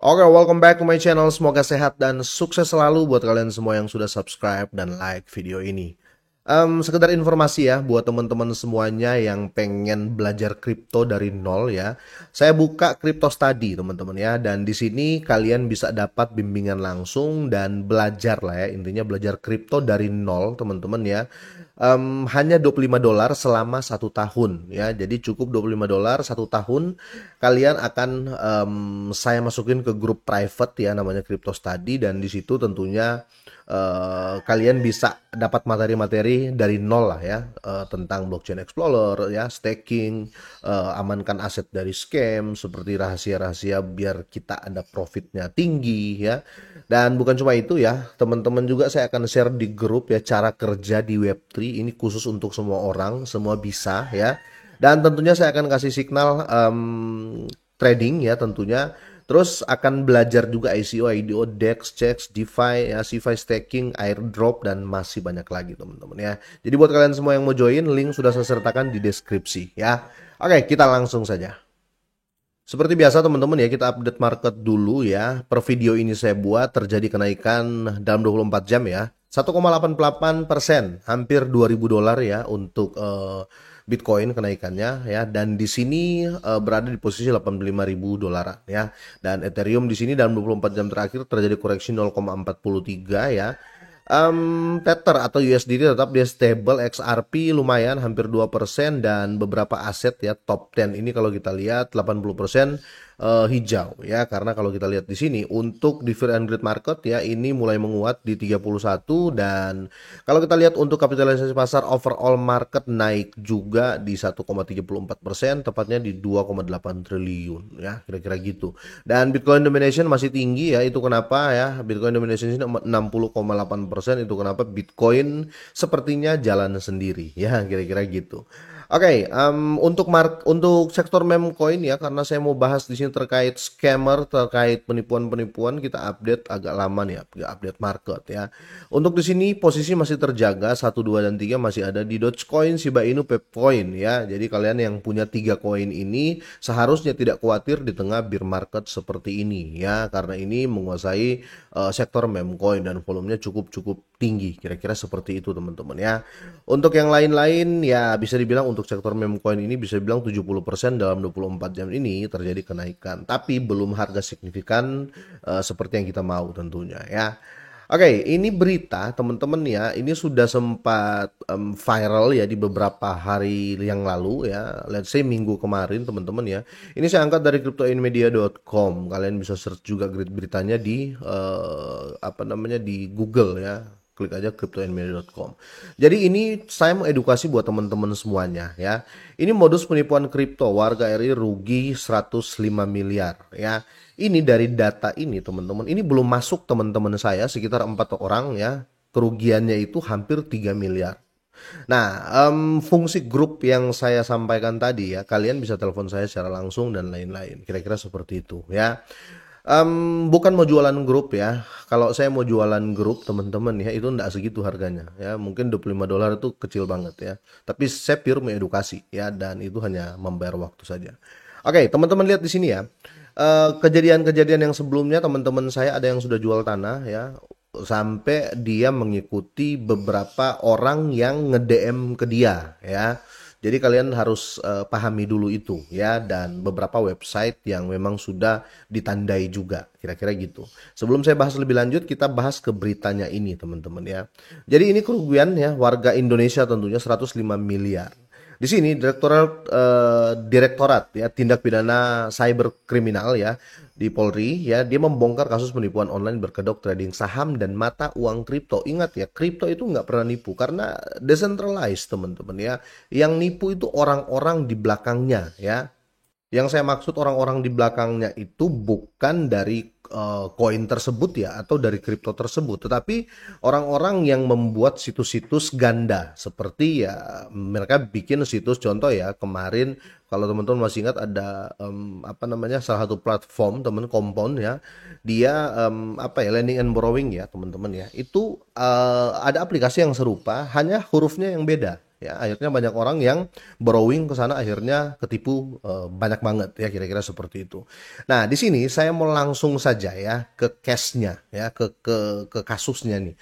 Oke, welcome back to my channel. Semoga sehat dan sukses selalu buat kalian semua yang sudah subscribe dan like video ini. Sekedar informasi ya buat teman-teman semuanya yang pengen belajar kripto dari nol ya. Saya buka Crypto Study teman-teman ya, dan di sini kalian bisa dapat bimbingan langsung dan belajar lah ya. Intinya belajar kripto dari nol teman-teman ya. Hanya $25 selama 1 tahun ya. Jadi cukup $25 1 tahun. Kalian akan saya masukin ke grup private ya, namanya Crypto Study, dan di situ tentunya kalian bisa dapat materi-materi dari nol lah ya, tentang blockchain explorer ya, staking, amankan aset dari scam, seperti rahasia-rahasia biar kita ada profitnya tinggi ya. Dan bukan cuma itu ya, teman-teman, juga saya akan share di grup ya cara kerja di Web3. Ini khusus untuk semua orang, semua bisa ya. Dan tentunya saya akan kasih signal trading ya tentunya. Terus akan belajar juga ICO, IDO, DEX, CEX, DeFi, ya, CeFi staking, airdrop, dan masih banyak lagi teman-teman ya. Jadi buat kalian semua yang mau join, link sudah saya sertakan di deskripsi ya. Oke, kita langsung saja. Seperti biasa teman-teman ya, kita update market dulu ya. Per video ini saya buat terjadi kenaikan dalam 24 jam ya. 1,88%, hampir $2.000 ya untuk Bitcoin kenaikannya ya, dan di sini berada di posisi 85.000 dolar ya. Dan Ethereum di sini dalam 24 jam terakhir terjadi koreksi 0,43 ya. Tether atau USDT tetap dia stable, XRP lumayan hampir 2%, dan beberapa aset ya top 10 ini kalau kita lihat 80% hijau ya, karena kalau kita lihat di sini untuk di fear and greed market ya, ini mulai menguat di 31, dan kalau kita lihat untuk kapitalisasi pasar overall market naik juga di 1,34%, tepatnya di 2,8 triliun ya, kira-kira gitu. Dan Bitcoin domination masih tinggi ya, itu kenapa ya Bitcoin domination ini 60,8%, itu kenapa Bitcoin sepertinya jalan sendiri ya, kira-kira gitu. Oke, untuk sektor meme coin ya, karena saya mau bahas di sini terkait scammer, terkait penipuan-penipuan, kita update agak lama nih ya, update market ya. Untuk di sini posisi masih terjaga, 1, 2, dan 3 masih ada di Dogecoin, Shiba Inu, Pecoin ya. Jadi kalian yang punya 3 koin ini seharusnya tidak khawatir di tengah bear market seperti ini ya, karena ini menguasai sektor meme coin dan volumenya cukup tinggi, kira-kira seperti itu teman-teman ya. Untuk yang lain-lain ya, bisa dibilang untuk sektor meme coin ini bisa dibilang 70% dalam 24 jam ini terjadi kenaikan, tapi belum harga signifikan seperti yang kita mau tentunya ya. Oke, ini berita teman-teman ya, ini sudah sempat viral ya di beberapa hari yang lalu ya, let's say minggu kemarin teman-teman ya. Ini saya angkat dari cryptoinmedia.com, kalian bisa search juga beritanya di apa namanya, di Google ya, klik aja cryptoinmedia.com. Jadi ini saya mau edukasi buat teman-teman semuanya ya. Ini modus penipuan kripto, warga RI rugi 105 miliar ya. Ini dari data ini teman-teman, ini belum masuk teman-teman saya sekitar 4 orang ya. Kerugiannya itu hampir 3 miliar. Nah, fungsi grup yang saya sampaikan tadi ya, kalian bisa telepon saya secara langsung dan lain-lain. Kira-kira seperti itu ya. Bukan mau jualan grup ya. Kalau saya mau jualan grup teman-teman ya, itu enggak segitu harganya ya. Mungkin $25 itu kecil banget ya. Tapi saya pure mengedukasi ya, dan itu hanya membayar waktu saja. Oke, teman-teman lihat di sini ya. Kejadian-kejadian yang sebelumnya teman-teman saya ada yang sudah jual tanah ya, sampai dia mengikuti beberapa orang yang nge-DM ke dia ya. Jadi kalian harus pahami dulu itu ya, dan beberapa website yang memang sudah ditandai juga, kira-kira gitu. Sebelum saya bahas lebih lanjut, kita bahas ke beritanya ini teman-teman ya. Jadi ini kerugian ya warga Indonesia tentunya 105 miliar. Di sini Direktorat ya Tindak Pidana Cyber Kriminal ya di Polri ya, dia membongkar kasus penipuan online berkedok trading saham dan mata uang kripto. Ingat ya, kripto itu nggak pernah nipu karena decentralized teman-teman ya. Yang nipu itu orang-orang di belakangnya ya. Yang saya maksud orang-orang di belakangnya itu bukan dari koin tersebut ya, atau dari kripto tersebut, tetapi orang-orang yang membuat situs-situs ganda, seperti ya mereka bikin situs, contoh ya kemarin kalau teman-teman masih ingat ada apa namanya, salah satu platform teman Compound ya, dia apa ya, lending and borrowing ya teman-teman ya, itu ada aplikasi yang serupa, hanya hurufnya yang beda ya. Akhirnya banyak orang yang borrowing ke sana, akhirnya ketipu banyak banget ya, kira-kira seperti itu. Nah, di sini saya mau langsung saja ya ke case-nya ya, ke kasusnya nih.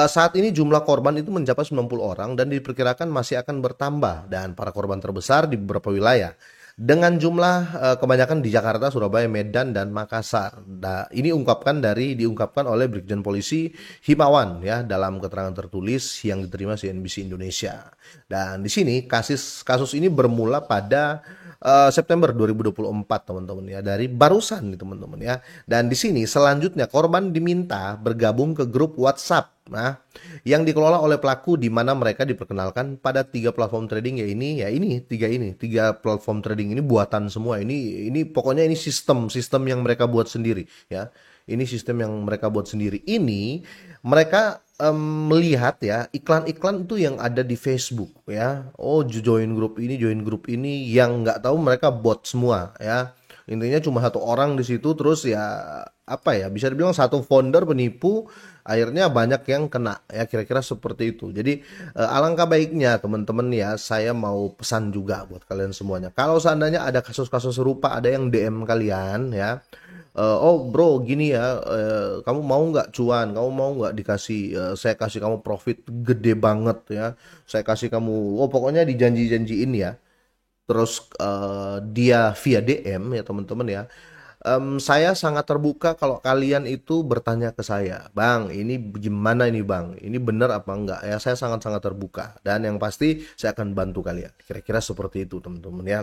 Saat ini jumlah korban itu mencapai 90 orang dan diperkirakan masih akan bertambah, dan para korban terbesar di beberapa wilayah dengan jumlah kebanyakan di Jakarta, Surabaya, Medan, dan Makassar. Nah, ini diungkapkan oleh Brigjen Polisi Himawan ya dalam keterangan tertulis yang diterima CNBC Indonesia. Dan di sini kasus ini bermula pada September 2024 teman-teman ya, dari barusan nih teman-teman ya. Dan di sini selanjutnya korban diminta bergabung ke grup WhatsApp yang dikelola oleh pelaku, di mana mereka diperkenalkan pada 3 platform trading, tiga platform trading ini buatan semua. Ini pokoknya ini sistem yang mereka buat sendiri ya. Ini sistem yang mereka buat sendiri. Ini mereka melihat ya iklan-iklan itu yang ada di Facebook ya. Oh, join grup ini, yang nggak tahu mereka bot semua ya. Intinya cuma satu orang di situ, terus ya apa ya, bisa dibilang satu founder penipu, akhirnya banyak yang kena ya, kira-kira seperti itu. Jadi alangkah baiknya teman-teman ya, saya mau pesan juga buat kalian semuanya. Kalau seandainya ada kasus-kasus serupa, ada yang DM kalian ya, oh bro gini ya, kamu mau nggak cuan, kamu mau nggak dikasih, saya kasih kamu profit gede banget ya, saya kasih kamu, oh pokoknya dijanji-janjiin ya. Terus dia via DM ya teman-teman ya. Saya sangat terbuka kalau kalian itu bertanya ke saya, Bang, ini gimana ini Bang? Ini benar apa enggak? Ya saya sangat-sangat terbuka, dan yang pasti saya akan bantu kalian. Kira-kira seperti itu teman-teman ya.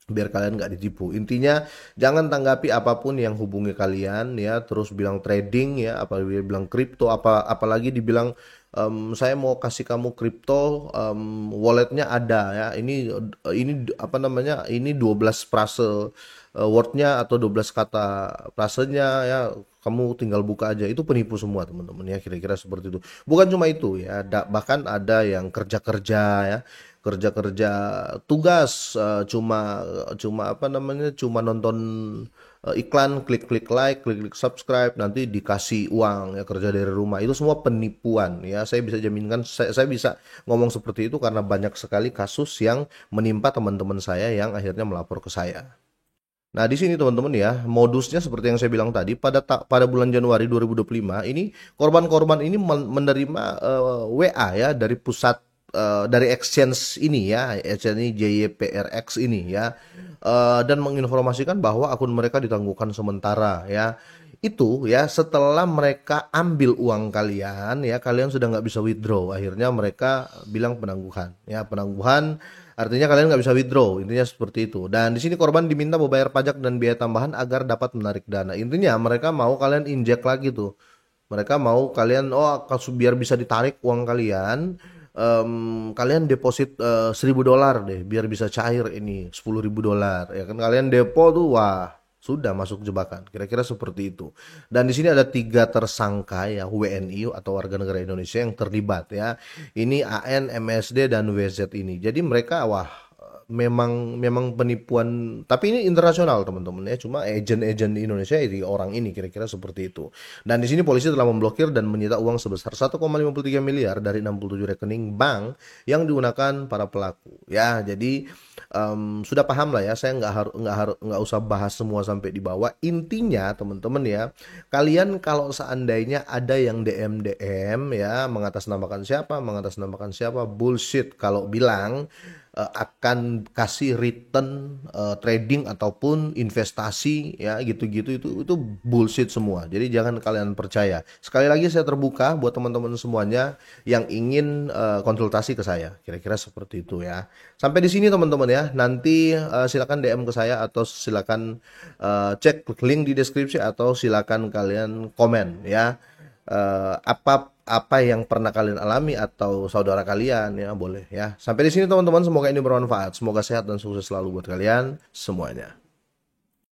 Biar kalian nggak ditipu. Intinya jangan tanggapi apapun yang hubungi kalian ya, terus bilang trading ya, apalagi bilang kripto, apalagi dibilang saya mau kasih kamu kripto, walletnya ada ya. Ini apa namanya? Ini 12 frase wordnya atau 12 kata frasenya ya, kamu tinggal buka aja. Itu penipu semua teman-teman ya, kira-kira seperti itu. Bukan cuma itu ya, bahkan ada yang kerja-kerja ya, kerja-kerja tugas, cuma cuma apa namanya, cuma nonton iklan, klik-klik like, klik-klik subscribe, nanti dikasih uang ya, kerja dari rumah. Itu semua penipuan ya. Saya bisa jaminkan, saya bisa ngomong seperti itu karena banyak sekali kasus yang menimpa teman-teman saya yang akhirnya melapor ke saya. Nah, di sini teman-teman ya, modusnya seperti yang saya bilang tadi, pada bulan Januari 2025 ini korban-korban ini menerima WA ya dari pusat, dari exchange ini ya, exchange ini JYPRX ini ya, dan menginformasikan bahwa akun mereka ditangguhkan sementara ya. Itu ya setelah mereka ambil uang kalian ya, kalian sudah nggak bisa withdraw. Akhirnya mereka bilang penangguhan ya, penangguhan. Artinya kalian nggak bisa withdraw, intinya seperti itu. Dan di sini korban diminta membayar pajak dan biaya tambahan agar dapat menarik dana. Intinya mereka mau kalian injek lagi tuh. Mereka mau kalian, oh biar bisa ditarik uang kalian, kalian deposit $1.000 deh, biar bisa cair ini $10.000 ya kan. Kalian depo tuh, wah sudah masuk jebakan, kira-kira seperti itu. Dan di sini ada 3 tersangka ya, WNI atau warga negara Indonesia yang terlibat ya. Ini AN, MSD, dan WZ ini. Jadi mereka wah memang penipuan, tapi ini internasional teman-teman ya. Cuma agen-agen di Indonesia ini orang ini, kira-kira seperti itu. Dan di sini polisi telah memblokir dan menyita uang sebesar 1,53 miliar dari 67 rekening bank yang digunakan para pelaku. Ya, jadi sudah paham lah ya. Saya nggak usah bahas semua sampai di bawah. Intinya teman-teman ya, kalian kalau seandainya ada yang DM ya, mengatasnamakan siapa, bullshit kalau bilang akan kasih return trading ataupun investasi ya, gitu-gitu, itu bullshit semua. Jadi jangan kalian percaya. Sekali lagi saya terbuka buat teman-teman semuanya yang ingin konsultasi ke saya. Kira-kira seperti itu ya. Sampai di sini teman-teman ya. Nanti silakan DM ke saya, atau silakan cek link di deskripsi, atau silakan kalian komen ya. Apa yang pernah kalian alami atau saudara kalian ya, boleh ya. Sampai di sini teman-teman, semoga ini bermanfaat, semoga sehat dan sukses selalu buat kalian semuanya.